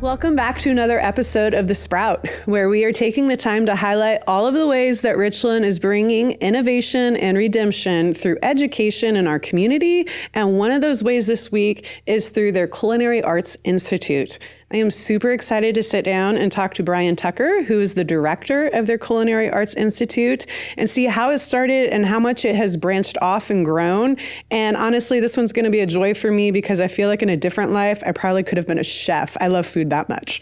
Welcome back to another episode of The Sprout, where we are taking the time to highlight all of the ways that Richland is bringing innovation and redemption through education in our community. And one of those ways this week is through their Culinary Arts Institute. I am super excited to sit down and talk to Brian Tucker, who is the director of their Culinary Arts Institute, and see how it started and how much it has branched off and grown. And honestly, this one's going to be a joy for me because I feel like in a different life, I probably could have been a chef. I love food that much.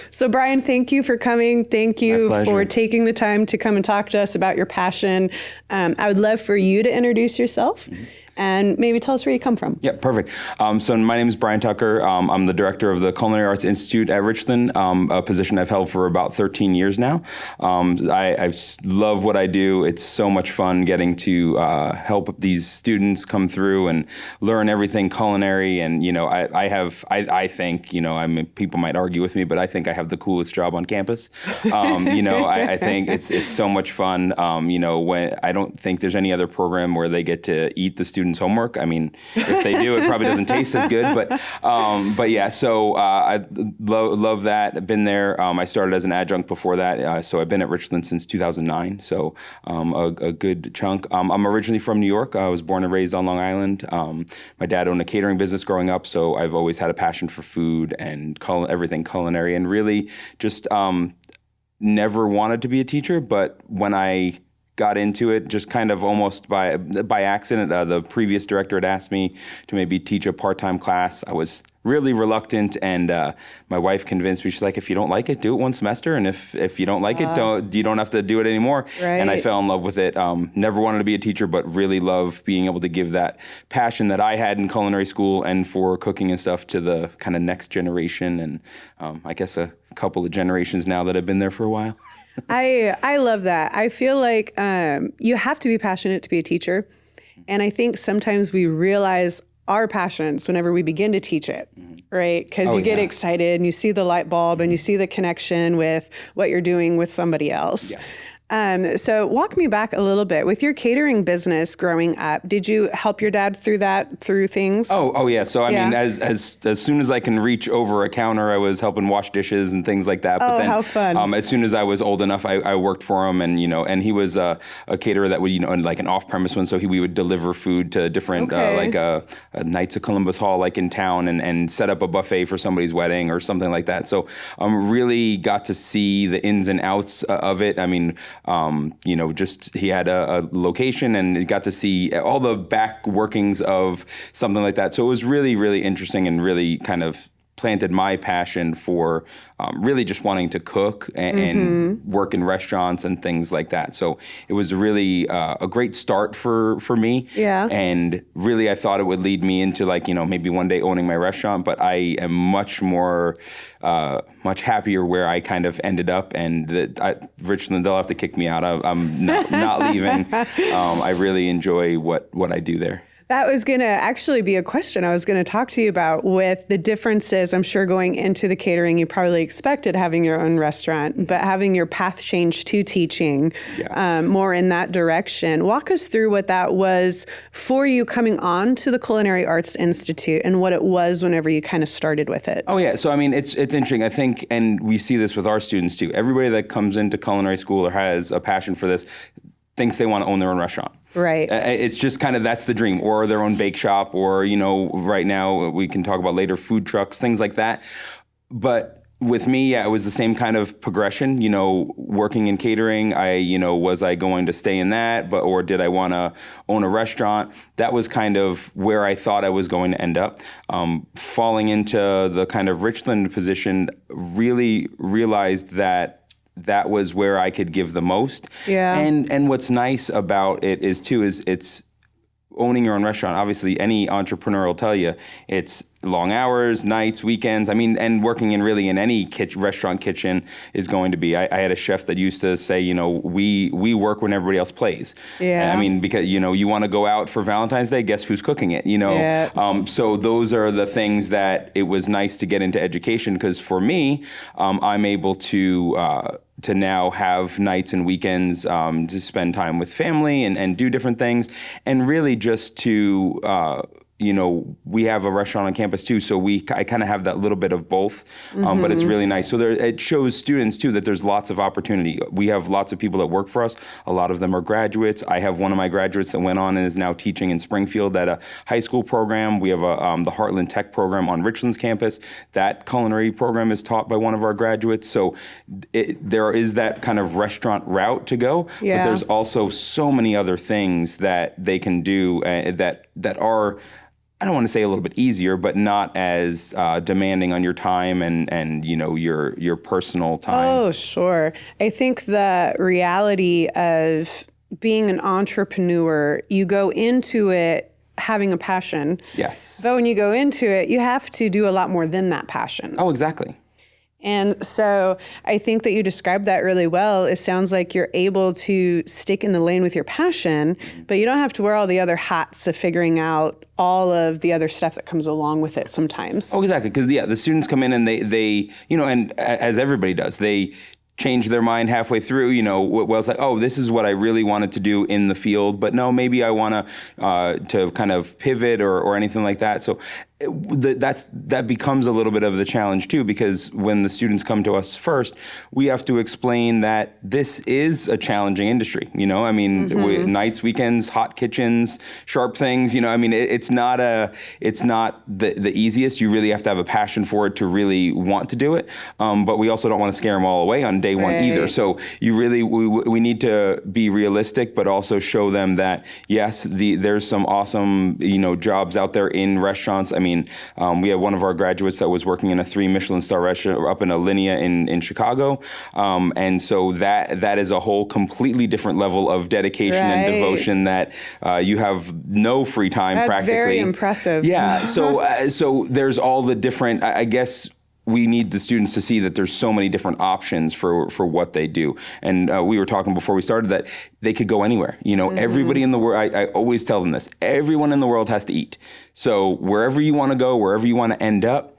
So Brian, thank you for coming. Thank you for taking the time to come and talk to us about your passion. I would love for you to introduce yourself. Mm-hmm. And maybe tell us where you come from. Yeah, perfect. So my name is Brian Tucker. I'm the director of the Culinary Arts Institute at Richland, a position I've held for about 13 years now. I love what I do. It's so much fun getting to help these students come through and learn everything culinary. And, you know, I think, you know, I mean, people might argue with me, but I think I have the coolest job on campus. You know, I think it's so much fun. You know, when I don't think there's any other program where they get to eat the students' homework. I mean, if they do, it probably doesn't taste as good. But yeah, so I love that. I've been there. I started as an adjunct before that, so I've been at Richland since 2009. So a good chunk. I'm originally from New York. I was born and raised on Long Island. My dad owned a catering business growing up, so I've always had a passion for food and everything culinary, and really just never wanted to be a teacher. But when I got into it just kind of almost by accident. The previous director had asked me to maybe teach a part-time class. I was really reluctant, and my wife convinced me. She's like, if you don't like it, do it one semester, and if you don't like it, you don't have to do it anymore. Right. And I fell in love with it. Never wanted to be a teacher, but really love being able to give that passion that I had in culinary school and for cooking and stuff to the kind of next generation, and I guess a couple of generations now that have been there for a while. I love that. I feel like you have to be passionate to be a teacher. And I think sometimes we realize our passions whenever we begin to teach it, right? Because you get excited and you see the light bulb and you see the connection with what you're doing with somebody else. Yes. So walk me back a little bit. With your catering business growing up, did you help your dad through things? Oh yeah. So I mean, as soon as I can reach over a counter, I was helping wash dishes and things like that. But then, how fun. As soon as I was old enough, I worked for him, and, you know, and he was a caterer that would, you know, like an off-premise one. So we would deliver food to different, Knights of Columbus Hall, like in town, and set up a buffet for somebody's wedding or something like that. So really got to see the ins and outs of it. I mean, you know, just he had a location and got to see all the back workings of something like that. So it was really, really interesting and really kind of planted my passion for really just wanting to cook and work in restaurants and things like that. So it was really a great start for me. Yeah. And really, I thought it would lead me into, like, you know, maybe one day owning my restaurant, but I am much happier where I kind of ended up. And Richland, they'll have to kick me out. I'm not leaving. I really enjoy what I do there. That was going to actually be a question I was going to talk to you about with the differences. I'm sure going into the catering, you probably expected having your own restaurant, but having your path change to teaching more in that direction. Walk us through what that was for you coming on to the Culinary Arts Institute and what it was whenever you kind of started with it. Oh, yeah. So, I mean, it's interesting, I think, and we see this with our students too. Everybody that comes into culinary school or has a passion for this thinks they want to own their own restaurant. Right. It's just kind of, that's the dream, or their own bake shop, or, you know, right now we can talk about later food trucks, things like that. But with me, it was the same kind of progression, you know, working in catering. Was I going to stay in that, or did I want to own a restaurant? That was kind of where I thought I was going to end up. Falling into the kind of Richland position, really realized that was where I could give the most. Yeah. And what's nice about it is it's owning your own restaurant. Obviously, any entrepreneur will tell you it's long hours, nights, weekends. I mean, and working in any restaurant kitchen is going to be. I had a chef that used to say, you know, we work when everybody else plays. Yeah. I mean, because, you know, you want to go out for Valentine's Day, guess who's cooking it, you know? Yeah. So those are the things that it was nice to get into education, because for me, I'm able to now have nights and weekends to spend time with family and do different things, and really just to we have a restaurant on campus too, so I kind of have that little bit of both, but it's really nice. So it shows students too that there's lots of opportunity. We have lots of people that work for us. A lot of them are graduates. I have one of my graduates that went on and is now teaching in Springfield at a high school program. We have the Heartland Tech program on Richland's campus. That culinary program is taught by one of our graduates. So there is that kind of restaurant route to go, but there's also so many other things that they can do that are, I don't want to say a little bit easier, but not as demanding on your time and your personal time. Oh, sure. I think the reality of being an entrepreneur, you go into it having a passion. Yes. But when you go into it, you have to do a lot more than that passion. Oh, exactly. And so I think that you described that really well. It sounds like you're able to stick in the lane with your passion, but you don't have to wear all the other hats of figuring out all of the other stuff that comes along with it sometimes. Oh, exactly. Because, the students come in and they and as everybody does, they change their mind halfway through, well, it's like, oh, this is what I really wanted to do in the field, but no, maybe I want to kind of pivot or anything like that. So that becomes a little bit of the challenge too, because when the students come to us first, we have to explain that this is a challenging industry. Nights, weekends, hot kitchens, sharp things. It's not the easiest. You really have to have a passion for it to really want to do it. But we also don't want to scare them all away on day one either. So we need to be realistic, but also show them that yes, there's some awesome jobs out there in restaurants. We have one of our graduates that was working in a 3 Michelin star restaurant up in Alinea in Chicago. And so that is a whole completely different level of dedication and devotion that you have no free time practically. That's very impressive. Yeah. So there's all the different, I guess, we need the students to see that there's so many different options for what they do. And we were talking before we started that they could go anywhere. Everybody in the world, I always tell them this, everyone in the world has to eat. So wherever you want to go, wherever you want to end up,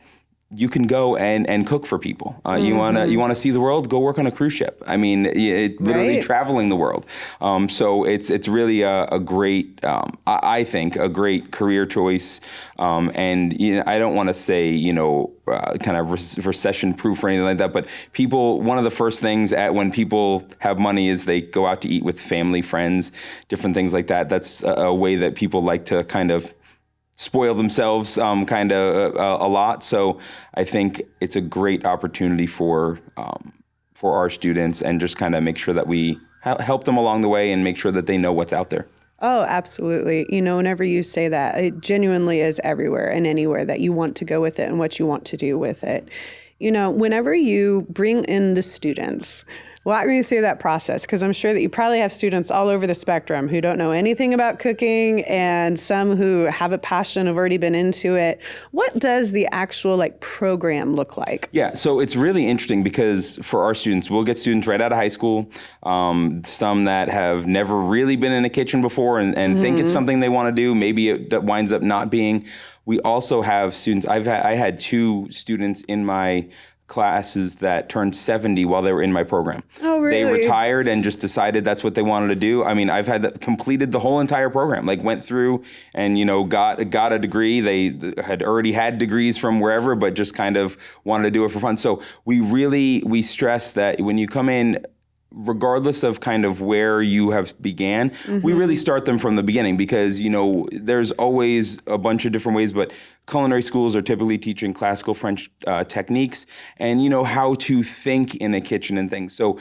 you can go and cook for people. You want to see the world, go work on a cruise ship. Literally traveling the world. So it's really a great, I think, a great career choice. And I don't want to say, kind of recession proof or anything like that, but one of the first things when people have money is they go out to eat with family, friends, different things like that. That's a way that people like to kind of spoil themselves a lot. So I think it's a great opportunity for our students, and just kind of make sure that we help them along the way and make sure that they know what's out there. Oh, absolutely. Whenever you say that, it genuinely is everywhere and anywhere that you want to go with it and what you want to do with it. Whenever you bring in the students, walk me through that process, because I'm sure that you probably have students all over the spectrum who don't know anything about cooking and some who have a passion, have already been into it. What does the actual program look like? Yeah, so it's really interesting because for our students, we'll get students right out of high school, some that have never really been in a kitchen before and think it's something they want to do. Maybe it winds up not being. We also have students, I had 2 students in my classes that turned 70 while they were in my program. Oh, really? They retired and just decided that's what they wanted to do. I've completed the whole entire program, went through and, got a degree. They had already had degrees from wherever, but just kind of wanted to do it for fun. So we stress that when you come in, regardless of kind of where you have began, we really start them from the beginning, because, there's always a bunch of different ways, but culinary schools are typically teaching classical French techniques and, how to think in a kitchen and things. So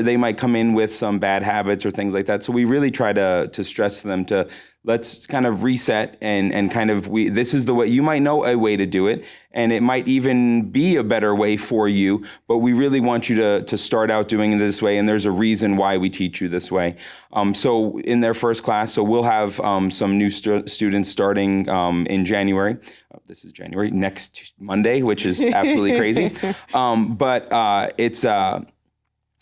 they might come in with some bad habits or things like that. So we really try to stress to them to let's kind of reset and kind of this is the way. You might know a way to do it, and it might even be a better way for you, but we really want you to start out doing it this way, and there's a reason why we teach you this way. So in their first class, so we'll have some new students starting in January. This is January, next Monday, which is absolutely crazy. But it's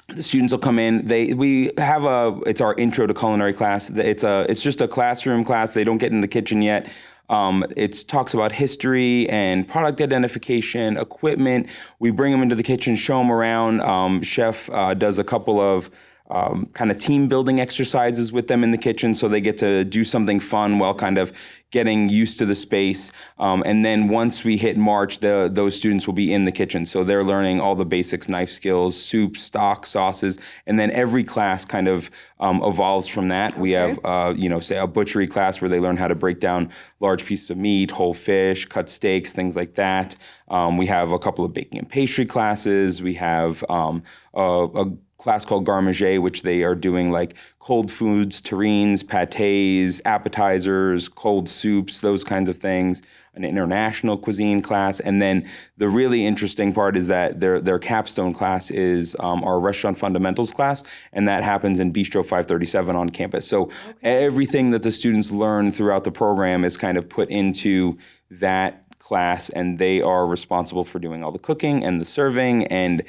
the students will come in. It's our intro to culinary class. It's just a classroom class. They don't get in the kitchen yet. It talks about history and product identification, equipment. We bring them into the kitchen, show them around. Chef does a couple of kind of team building exercises with them in the kitchen, so they get to do something fun while kind of getting used to the space. And then once we hit March, those students will be in the kitchen. So they're learning all the basics, knife skills, soups, stock, sauces, and then every class kind of evolves from that. Okay. We have, say a butchery class where they learn how to break down large pieces of meat, whole fish, cut steaks, things like that. We have a couple of baking and pastry classes. We have a class called Garde-Manger, which they are doing like cold foods, terrines, pâtés, appetizers, cold soups, those kinds of things, an international cuisine class. And then the really interesting part is that their capstone class is our restaurant fundamentals class, and that happens in Bistro 537 on campus. So everything that the students learn throughout the program is kind of put into that class, and they are responsible for doing all the cooking and the serving, and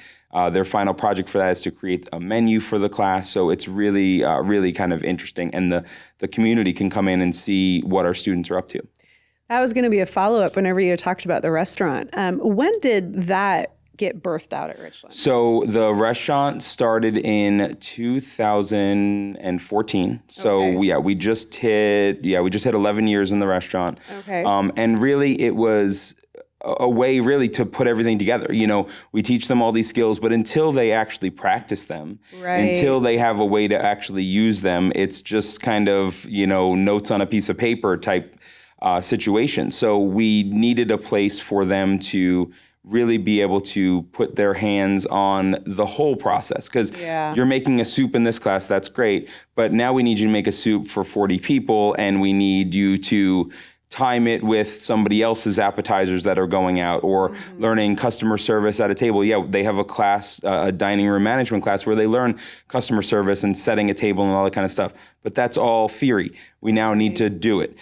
their final project for that is to create a menu for the class. So it's really, really kind of interesting, and the community can come in and see what our students are up to. That was going to be a follow-up whenever you talked about the restaurant. When did that get birthed out at Richland? So the restaurant started in 2014. So we just hit 11 years in the restaurant. Okay. And really it was a way really to put everything together. We teach them all these skills, but until they actually practice them, until they have a way to actually use them, it's just kind of, notes on a piece of paper type situation. So we needed a place for them to really be able to put their hands on the whole process. Because you're making a soup in this class, that's great, but now we need you to make a soup for 40 people, and we need you to time it with somebody else's appetizers that are going out, or learning customer service at a table. Yeah, they have a class, a dining room management class where they learn customer service and setting a table and all that kind of stuff. But that's all theory. We now need to do it.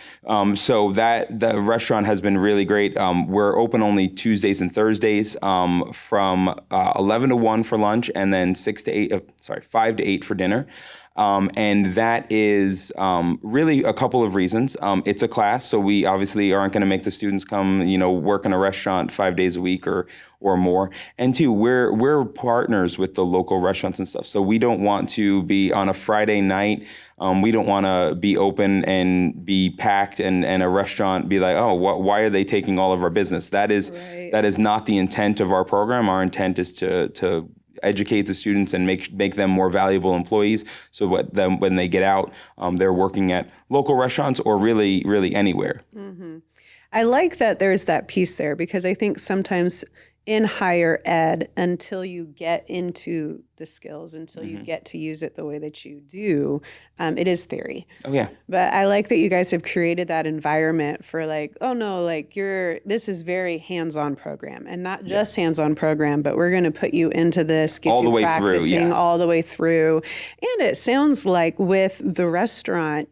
So the restaurant has been really great. We're open only Tuesdays and Thursdays from 11 to 1 for lunch, and then 5 to 8 for dinner. And that is really a couple of reasons. It's a class, so we obviously aren't going to make the students come, work in a restaurant 5 days a week or more. And two, we're partners with the local restaurants and stuff, so we don't want to be on a Friday night. We don't want to be open and be packed and a restaurant be like, oh, why are they taking all of our business? That is not the intent of our program. Our intent is to educate the students and make them more valuable employees, so when they get out, they're working at local restaurants or really, really anywhere. Mm-hmm. I like that there's that piece there, because I think sometimes in higher ed, until you get into the skills, until you get to use it the way that you do, it is theory. Oh yeah. But I like that you guys have created that environment for like, oh no, like this is very hands-on program, and not just hands-on program, but we're going to put you into this, get you practicing all the way through. And it sounds like with the restaurant,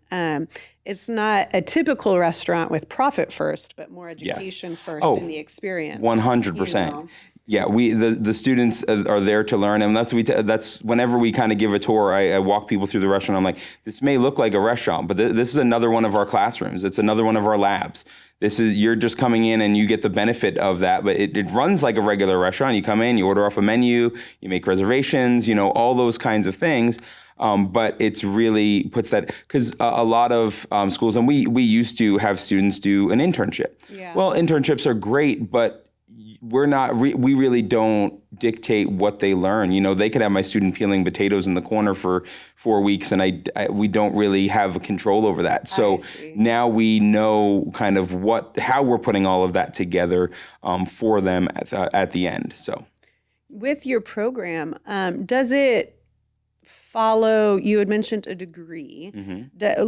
it's not a typical restaurant with profit first, but more education first in the experience. 100%. Yeah, the students are there to learn, and that's whenever we kind of give a tour, I walk people through the restaurant. I'm like, this may look like a restaurant, but this is another one of our classrooms. It's another one of our labs. You're just coming in and you get the benefit of that, but it runs like a regular restaurant. You come in, you order off a menu, you make reservations, all those kinds of things. But it's really puts that, because a lot of schools, and we used to have students do an internship. Yeah. Well, internships are great, but we really don't dictate what they learn. They could have my student peeling potatoes in the corner for 4 weeks, and we don't really have control over that. So now we know kind of how we're putting all of that together for them at the end. So, with your program, does it follow? You had mentioned a degree.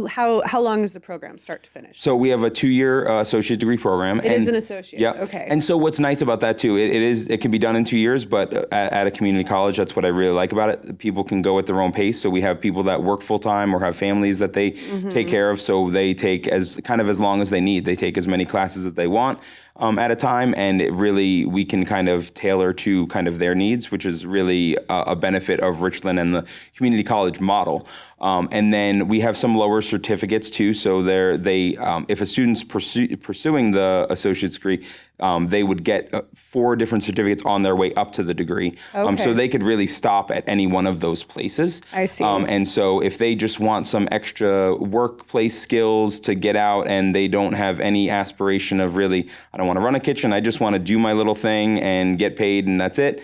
How long is the program start to finish? So we have a 2-year associate degree program. It is an associate. Yeah. Okay. And so what's nice about that too, it can be done in 2 years, but at a community college, that's what I really like about it. People can go at their own pace. So we have people that work full time or have families that they take care of. So they take as long as they need. They take as many classes as they want at a time, and we can kind of tailor to kind of their needs, which is really a benefit of Richland and the community community college model. And then we have some lower certificates too. So if a student's pursuing the associate's degree, they would get 4 different certificates on their way up to the degree. So they could really stop at any one of those places. I see. And so if they just want some extra workplace skills to get out and they don't have any aspiration of really, I don't want to run a kitchen, I just want to do my little thing and get paid and that's it.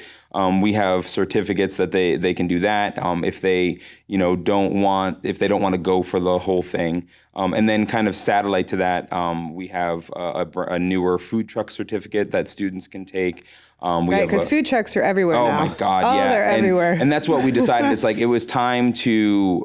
We have certificates that they can do that if they don't want to go for the whole thing. And then kind of satellite to that, we have a newer food truck certificate that students can take. Right, because food trucks are everywhere now. Oh my God, yeah. They're everywhere. And that's what we decided. It's like it was time to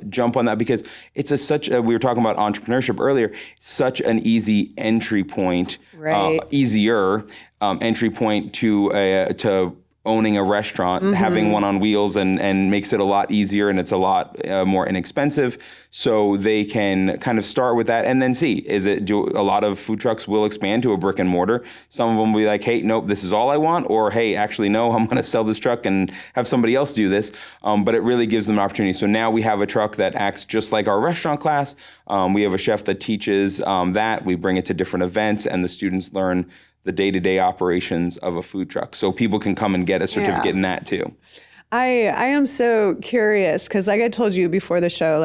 jump on that because it's we were talking about entrepreneurship earlier, such an easy entry point, right. Easier entry point to owning a restaurant, having one on wheels and makes it a lot easier and it's a lot more inexpensive. So they can kind of start with that and then see, a lot of food trucks will expand to a brick and mortar. Some of them will be like, hey, nope, this is all I want. Or, hey, actually, no, I'm going to sell this truck and have somebody else do this. But it really gives them an opportunity. So now we have a truck that acts just like our restaurant class. We have a chef that teaches that. We bring it to different events and the students learn the day-to-day operations of a food truck. So people can come and get a certificate in that too. I am so curious because like I told you before the show,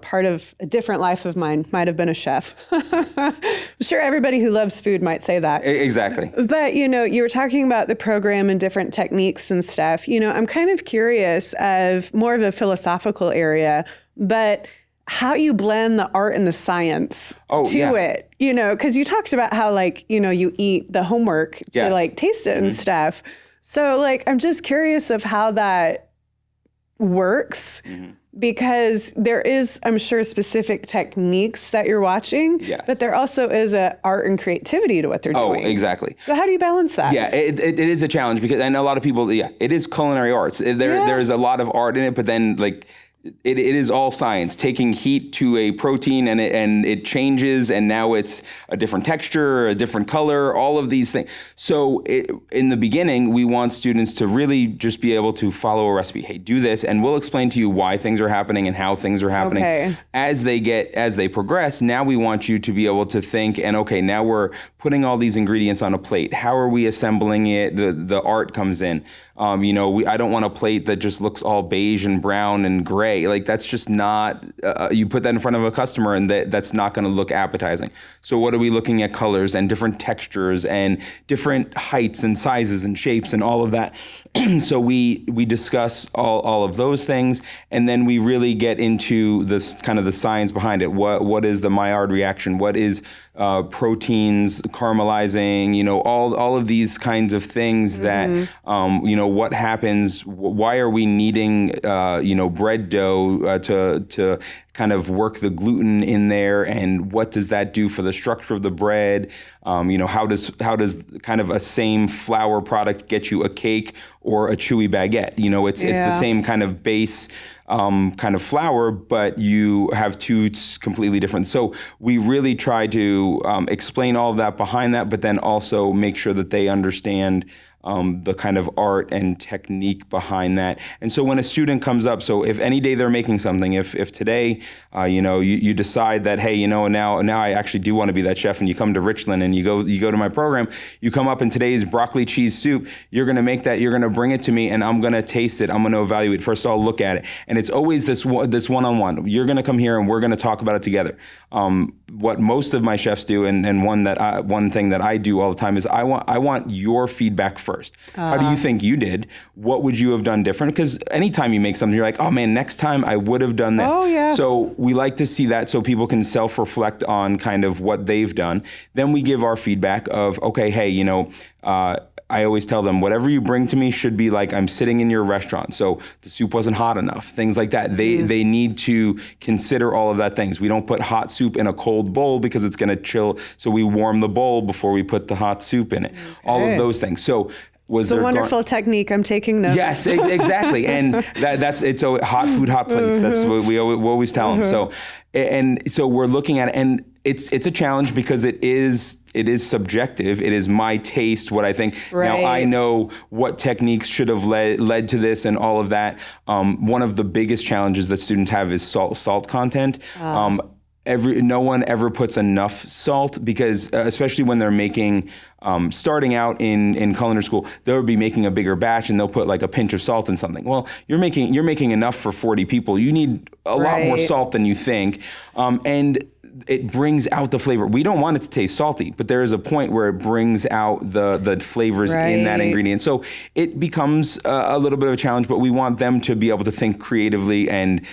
part of a different life of mine might have been a chef. I'm sure everybody who loves food might say that. Exactly. But, you were talking about the program and different techniques and stuff. I'm kind of curious of more of a philosophical area, but how you blend the art and the science to it, because you talked about how you eat the homework to taste it and stuff. So I'm just curious of how that works because there is, I'm sure, specific techniques that you're watching, but there also is a art and creativity to what they're doing. Oh, exactly. So how do you balance that? Yeah, it is a challenge because I know a lot of people, it is culinary arts. There's a lot of art in it, but then it is all science, taking heat to a protein and it changes and now it's a different texture, a different color, all of these things. So in the beginning, we want students to really just be able to follow a recipe. Hey, do this and we'll explain to you why things are happening and how things are happening. Okay. As they progress, now we want you to be able to think and okay, now we're putting all these ingredients on a plate. How are we assembling it? The art comes in. I don't want a plate that just looks all beige and brown and gray. That's just not, you put that in front of a customer and that's not going to look appetizing. So what are we looking at? Colors and different textures and different heights and sizes and shapes and all of that. So we discuss all of those things and then we really get into this kind of the science behind it. What is the Maillard reaction? What is proteins caramelizing? All of these kinds of things that, what happens? Why are we needing, bread dough to kind of work the gluten in there, and what does that do for the structure of the bread? How does kind of a same flour product get you a cake or a chewy baguette? It's the same kind of base kind of flour, but you have two completely different. So we really try to explain all of that behind that, but then also make sure that they understand the kind of art and technique behind that. And so when a student comes up, so if any day they're making something, if today, you decide that, hey, now I actually do want to be that chef, and you come to Richland and you go to my program, you come up in today's broccoli cheese soup, you're going to make that, you're going to bring it to me, and I'm going to taste it. I'm going to evaluate. First, I'll look at it. And it's always this one-on-one. You're going to come here and we're going to talk about it together. What most of my chefs do, and one thing that I do all the time is I want your feedback first. How do you think you did? What would you have done different? Because anytime you make something, you're like, oh man, next time I would have done this. Oh, yeah. So we like to see that so people can self-reflect on kind of what they've done. Then we give our feedback of, okay, hey, I always tell them, whatever you bring to me should be like I'm sitting in your restaurant. So the soup wasn't hot enough, things like that. They need to consider all of that things. We don't put hot soup in a cold bowl because it's going to chill. So we warm the bowl before we put the hot soup in it. Okay. All of those things. So was it's a wonderful technique. I'm taking notes. Yes, exactly. And it's a hot food, hot plates. That's what we always tell them. So we're looking at it, and it's a challenge because it is subjective. It is my taste, what I think. Right. Now I know what techniques should have led to this and all of that. One of the biggest challenges that students have is salt content. No one ever puts enough salt because, especially when they're making, starting out in culinary school, they'll be making a bigger batch and they'll put like a pinch of salt in something. Well, you're making enough for 40 people. You need a lot more salt than you think, and it brings out the flavor. We don't want it to taste salty, but there is a point where it brings out the flavors in that ingredient. So it becomes a little bit of a challenge, but we want them to be able to think creatively and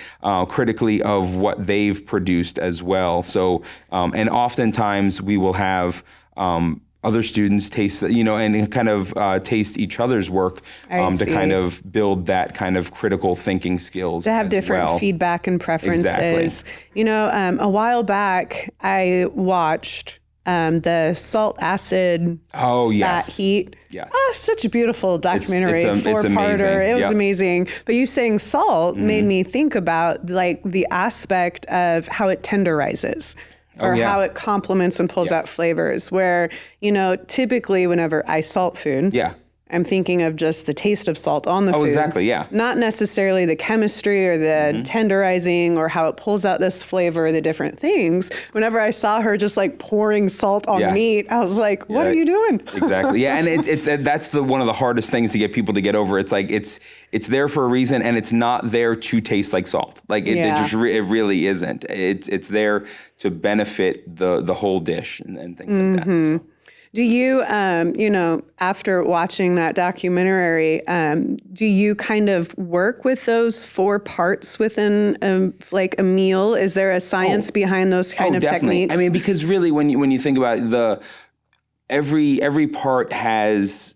critically of what they've produced as well. So, and oftentimes we will have other students taste, and kind of taste each other's work to kind of build that kind of critical thinking skills. To have different feedback and preferences. Exactly. A while back, I watched the Salt, Acid, Fat, Heat. Yes. Such a beautiful documentary, four-parter. It was amazing. But you saying salt made me think about like the aspect of how it tenderizes. Or how it complements and pulls out flavors, where, typically whenever I salt food, I'm thinking of just the taste of salt on the food. Oh, exactly, yeah. Not necessarily the chemistry or the tenderizing or how it pulls out this flavor, the different things. Whenever I saw her just like pouring salt on meat, I was like, what are you doing? Exactly, yeah, and that's one of the hardest things to get people to get over. It's like, it's there for a reason, and it's not there to taste like salt. Like it really isn't. It's there to benefit the whole dish and things like that. So. Do you, after watching that documentary, do you kind of work with those 4 parts within a meal? Is there a science behind those kind of definitely. techniques? I mean, because really, when you think about it, every part has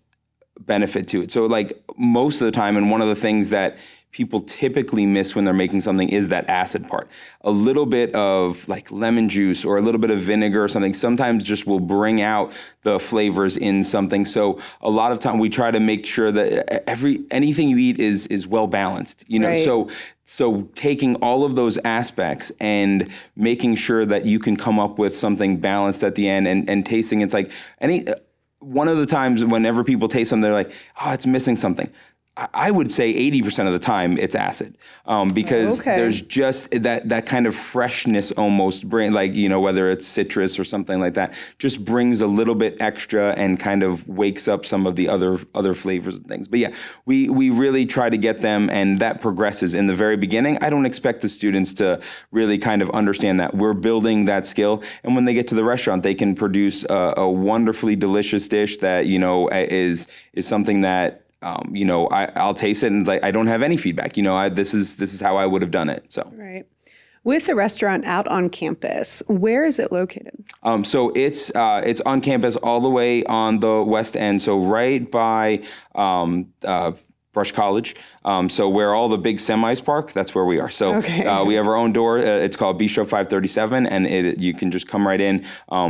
benefit to it. So, like most of the time, and one of the things that people typically miss when they're making something is that acid part. A little bit of like lemon juice or a little bit of vinegar or something sometimes just will bring out the flavors in something. So a lot of time we try to make sure that anything you eat is well balanced, So taking all of those aspects and making sure that you can come up with something balanced at the end and tasting, it's like one of the times whenever people taste something, they're like, oh, it's missing something. I would say 80% of the time it's acid, because there's just that kind of freshness almost whether it's citrus or something like that, just brings a little bit extra and kind of wakes up some of the other flavors and things. But yeah, we really try to get them, and that progresses in the very beginning. I don't expect the students to really kind of understand that. We're building that skill, and when they get to the restaurant, they can produce a wonderfully delicious dish that is something that I'll taste it and I don't have any feedback. This is how I would have done it. So with the restaurant out on campus, where is it located? So it's on campus all the way on the west end. So right by Brush College. So where all the big semis park, that's where we are. So we have our own door. It's called Bistro 537, and you can just come right in.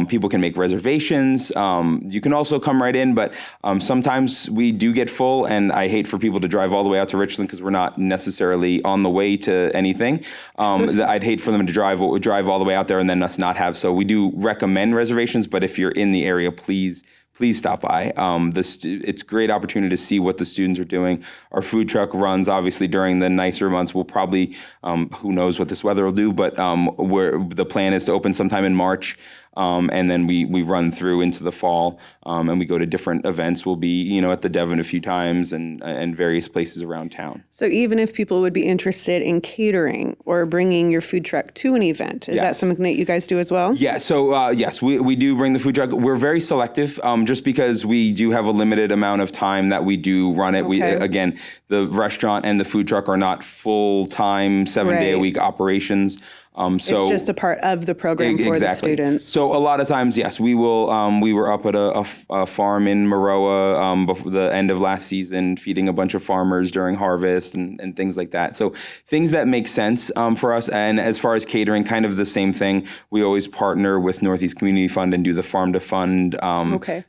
People can make reservations. You can also come right in, but sometimes we do get full, and I hate for people to drive all the way out to Richland because we're not necessarily on the way to anything. I'd hate for them to drive all the way out there and then us not have. So we do recommend reservations, but if you're in the area, please stop by. It's a great opportunity to see what the students are doing. Our food truck runs obviously during the nicer months. We'll probably, who knows what this weather will do, but the plan is to open sometime in March. And then we run through into the fall, and we go to different events. We'll be, at the Devon a few times and various places around town. So even if people would be interested in catering or bringing your food truck to an event, is that something that you guys do as well? Yeah. So yes, we do bring the food truck. We're very selective, just because we do have a limited amount of time that we do run it. Again, the restaurant and the food truck are not full-time 7-day-a-week operations. So it's just a part of the program for the students. So a lot of times, yes, we will. We were up at a farm in Maroa before the end of last season, feeding a bunch of farmers during harvest and things like that. So things that make sense for us. And as far as catering, kind of the same thing. We always partner with Northeast Community Fund and do the Farm to Fund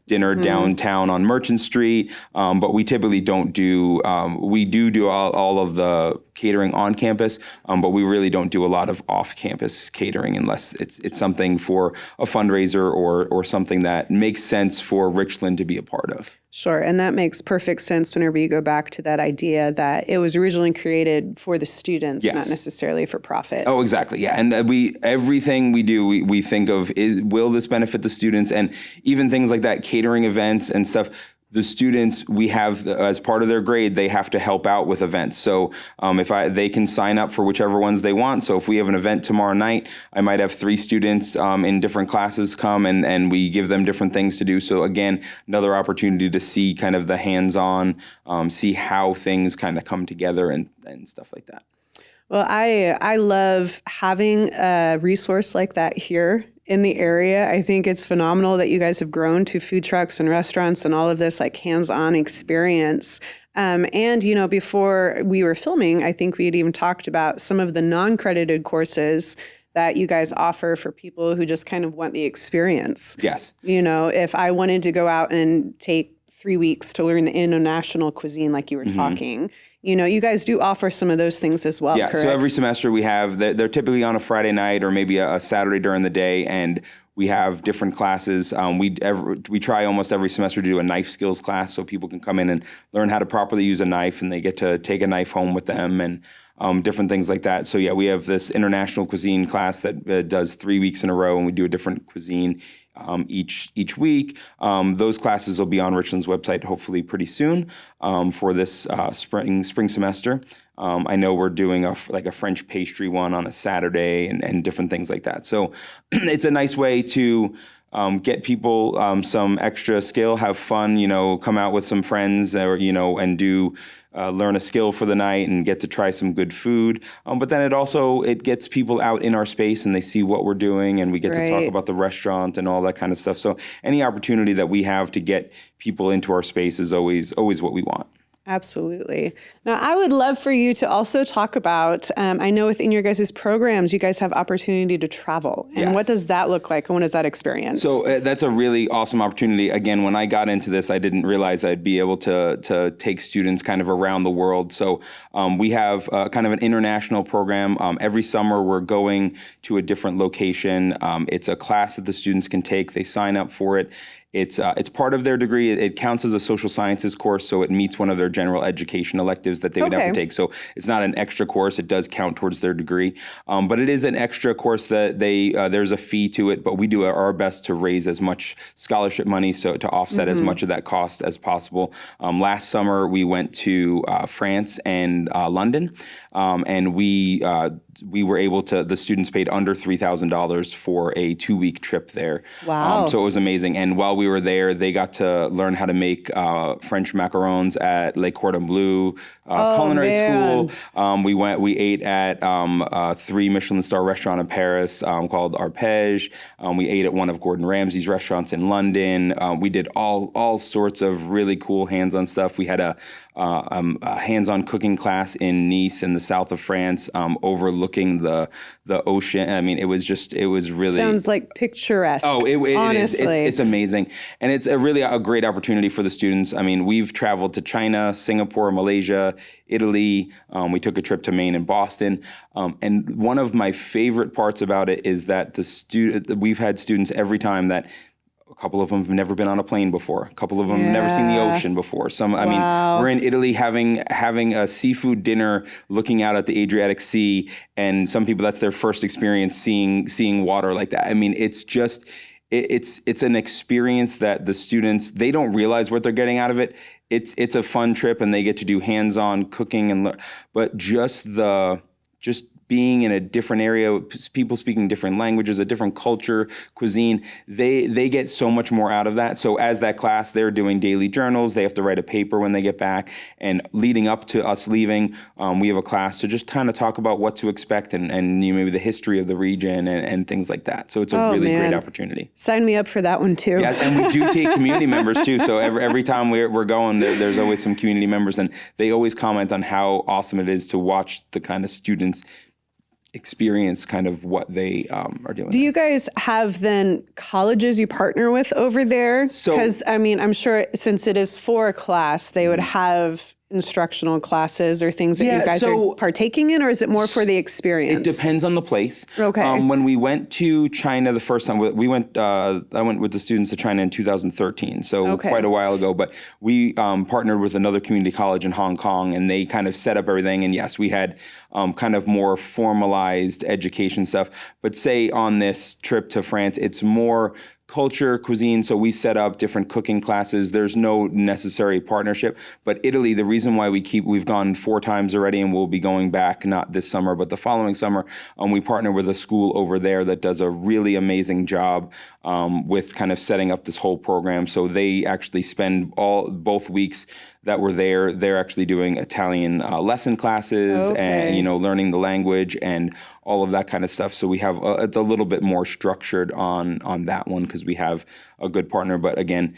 dinner downtown on Merchant Street. But we typically don't do. We do all of the catering on campus, but we really don't do a lot of off-campus catering unless it's something for a fundraiser or something that makes sense for Richland to be a part of. Sure, and that makes perfect sense whenever you go back to that idea that it was originally created for the students, not necessarily for profit. Oh, exactly, yeah. And everything we do, we think of will this benefit the students? And even things like that, catering events and stuff, the students, we have, as part of their grade, they have to help out with events. So they can sign up for whichever ones they want. So if we have an event tomorrow night, I might have 3 students in different classes come and we give them different things to do. So again, another opportunity to see kind of the hands-on, see how things kind of come together and stuff like that. Well, I love having a resource like that here in the area. I think it's phenomenal that you guys have grown to food trucks and restaurants and all of this like hands-on experience. And, you know, before we were filming, I think we had even talked about some of the non-credited courses that you guys offer for people who just kind of want the experience. Yes. You know, if I wanted to go out and take 3 weeks to learn the international cuisine like you were talking, you know, you guys do offer some of those things as well, correct? So every semester we have, they're typically on a Friday night or maybe a Saturday during the day, and we have different classes. We try almost every semester to do a knife skills class so people can come in and learn how to properly use a knife, and they get to take a knife home with them and different things like that. So yeah, we have this international cuisine class that does 3 weeks in a row, and we do a different cuisine each week. Those classes will be on Richland's website hopefully pretty soon for this spring semester. I know we're doing a French pastry one on a Saturday and different things like that. So it's a nice way to get people some extra skill, have fun, you know, come out with some friends or, you know, and do learn a skill for the night and get to try some good food. But then it gets people out in our space and they see what we're doing, and we get to talk about the restaurant and all that kind of stuff. So any opportunity that we have to get people into our space is always what we want. Absolutely. Now, I would love for you to also talk about, I know within your guys' programs, you guys have opportunity to travel. And what does that look like? And what is that experience? So that's a really awesome opportunity. Again, when I got into this, I didn't realize I'd be able to take students kind of around the world. So we have kind of an international program. Every summer, we're going to a different location. It's a class that the students can take. They sign up for it. It's part of their degree. It counts as a social sciences course, so it meets one of their general education electives that they would have to take. So it's not an extra course. It does count towards their degree. But it is an extra course that there's a fee to it, but we do our best to raise as much scholarship money so to offset as much of that cost as possible. Last summer, we went to France and London, and we were able to, the students paid under $3,000 for a 2-week trip there. Wow. So it was amazing. And while we were there, they got to learn how to make French macarons at Le Cordon Bleu Culinary School. We ate at a 3 Michelin star restaurant in Paris called Arpège. We ate at one of Gordon Ramsay's restaurants in London. We did all sorts of really cool hands-on stuff. We had a hands-on cooking class in Nice in the south of France, overlooking the ocean. I mean, it was really... Sounds like picturesque. Oh, it honestly. is. It's amazing. And it's really a great opportunity for the students. I mean, we've traveled to China, Singapore, Malaysia, Italy. We took a trip to Maine and Boston. And one of my favorite parts about it is that we've had students every time that a couple of them have never been on a plane before. A couple of them have never seen the ocean before. I mean, we're in Italy having a seafood dinner, looking out at the Adriatic Sea, and some people that's their first experience seeing water like that. I mean, it's just it's an experience that the students, they don't realize what they're getting out of it. It's a fun trip, and they get to do hands-on cooking but just being in a different area, people speaking different languages, a different culture, cuisine, they get so much more out of that. So as that class, they're doing daily journals. They have to write a paper when they get back. And leading up to us leaving, we have a class to just kind of talk about what to expect and maybe the history of the region and things like that. So it's a really great opportunity. Sign me up for that one too. Yeah, and we do take community members too. So every time we're going, there's always some community members, and they always comment on how awesome it is to watch the kind of students experience kind of what they are doing. Do you guys have then colleges you partner with over there? Because I mean, I'm sure since it is for a class, they would have instructional classes or things that you guys are partaking in, or is it more for the experience? It depends on the place. Okay. When we went to China the first time, I went with the students to China in 2013, so quite a while ago, but we partnered with another community college in Hong Kong, and they kind of set up everything, and yes, we had kind of more formalized education stuff, but say on this trip to France, it's more culture, cuisine, so we set up different cooking classes. There's no necessary partnership, but Italy, the reason why we've gone 4 times already, and we'll be going back not this summer, but the following summer, we partner with a school over there that does a really amazing job with kind of setting up this whole program. So they actually spend both weeks that we're there, they're actually doing Italian lesson classes and, learning the language and all of that kind of stuff. So we have, it's a little bit more structured on that one because we have a good partner. But again,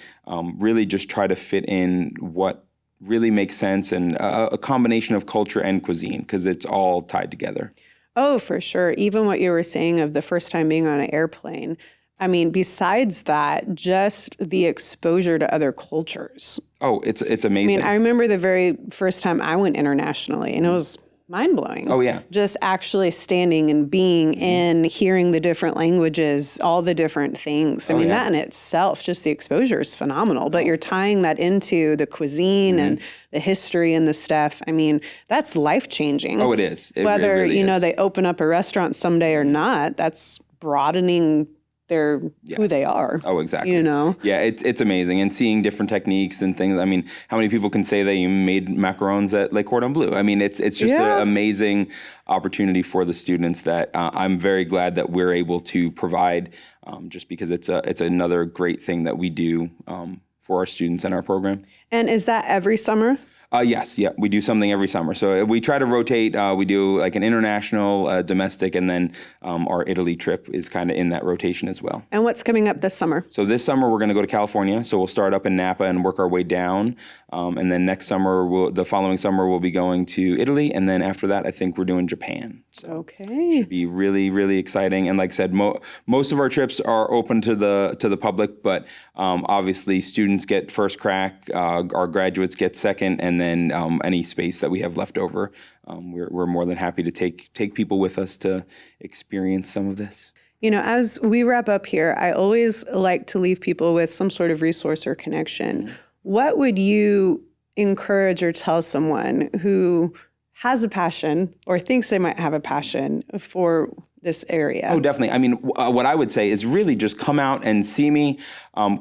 really just try to fit in what really makes sense and a combination of culture and cuisine because it's all tied together. Oh, for sure. Even what you were saying of the first time being on an airplane. I mean, besides that, just the exposure to other cultures. Oh, it's amazing. I mean, I remember the very first time I went internationally, and it was mind-blowing. Oh, yeah. Just actually standing and being in, hearing the different languages, all the different things. I mean, that in itself, just the exposure is phenomenal. But you're tying that into the cuisine and the history and the stuff. I mean, that's life-changing. Oh, it is. Whether, it really is. They open up a restaurant someday or not, that's broadening who they are. Oh, exactly. Yeah, it's amazing. And seeing different techniques and things. I mean, how many people can say that you made macarons at Le Cordon Bleu? I mean, it's just an amazing opportunity for the students that I'm very glad that we're able to provide just because it's another great thing that we do for our students in our program. And is that every summer? Yes, we do something every summer. So we try to rotate. We do like an international, domestic, and then our Italy trip is kind of in that rotation as well. And what's coming up this summer? So this summer we're going to go to California. So we'll start up in Napa and work our way down. And then next summer, the following summer, we'll be going to Italy. And then after that, I think we're doing Japan. So it should be really, really exciting. And like I said, most of our trips are open to the public, but obviously students get first crack, our graduates get second, and then any space that we have left over, we're more than happy to take people with us to experience some of this. As we wrap up here, I always like to leave people with some sort of resource or connection. What would you encourage or tell someone who has a passion or thinks they might have a passion for this area? Oh, definitely. I mean, what I would say is really just come out and see me.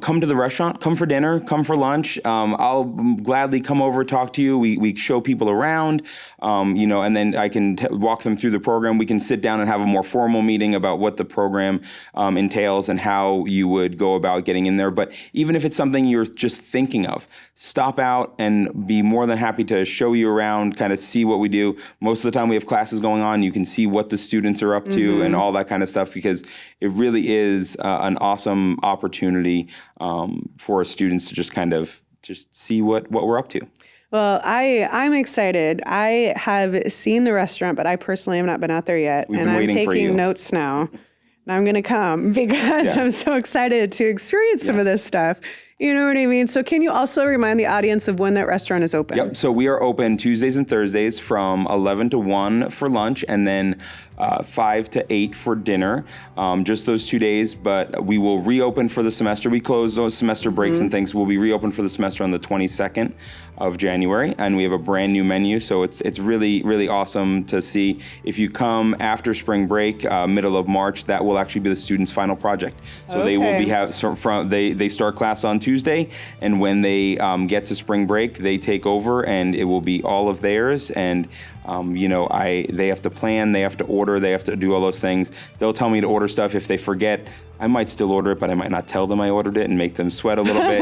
Come to the restaurant, come for dinner, come for lunch. I'll gladly come over, talk to you. We show people around, and then I can walk them through the program. We can sit down and have a more formal meeting about what the program entails and how you would go about getting in there. But even if it's something you're just thinking of, stop out and be more than happy to show you around, kind of see what we do. Most of the time we have classes going on. You can see what the students are up to and all that kind of stuff because it really is an awesome opportunity for students to just kind of just see what we're up to. Well, I'm excited. I have seen the restaurant, but I personally have not been out there yet. And I'm taking notes now. And I'm going to come because I'm so excited to experience some of this stuff. You know what I mean? So can you also remind the audience of when that restaurant is open? Yep. So we are open Tuesdays and Thursdays from 11 to 1 for lunch and then 5 to 8 for dinner, just those 2 days. But we will reopen for the semester. We close those semester breaks and things. We'll be reopened for the semester on the 22nd of January. And we have a brand new menu. So it's really, really awesome to see. If you come after spring break, middle of March, that will actually be the students' final project. So they will be they start class on Tuesday, and when they get to spring break, they take over, and it will be all of theirs. And They have to plan, they have to order, they have to do all those things. They'll tell me to order stuff. If they forget, I might still order it, but I might not tell them I ordered it and make them sweat a little bit.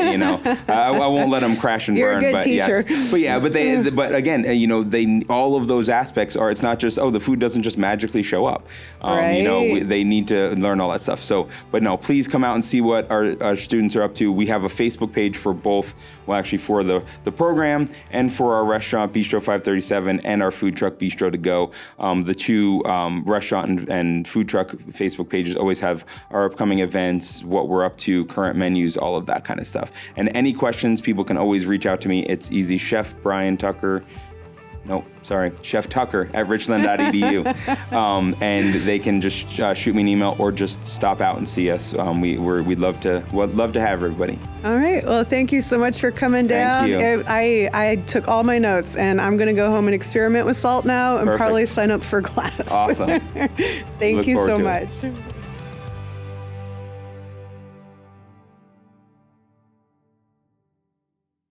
I won't let them crash and You're burn. a good but teacher. Yes, but again, they all of those aspects are. It's not just the food doesn't just magically show up. Right. They need to learn all that stuff. So, but no, please come out and see what our students are up to. We have a Facebook page for both. Well, actually, for the program and for our restaurant Bistro 537 and our food truck Bistro to Go. The two restaurant and food truck Facebook pages always have our upcoming events, what we're up to, current menus, all of that kind of stuff. And any questions, people can always reach out to me. It's easy. Chef Tucker at richland.edu. And they can just shoot me an email or just stop out and see us. We'd love to have everybody. All right. Well, thank you so much for coming down. Thank you. I took all my notes, and I'm going to go home and experiment with salt now and Perfect. probably sign up for class. Awesome. Thank Look you forward so to much. it.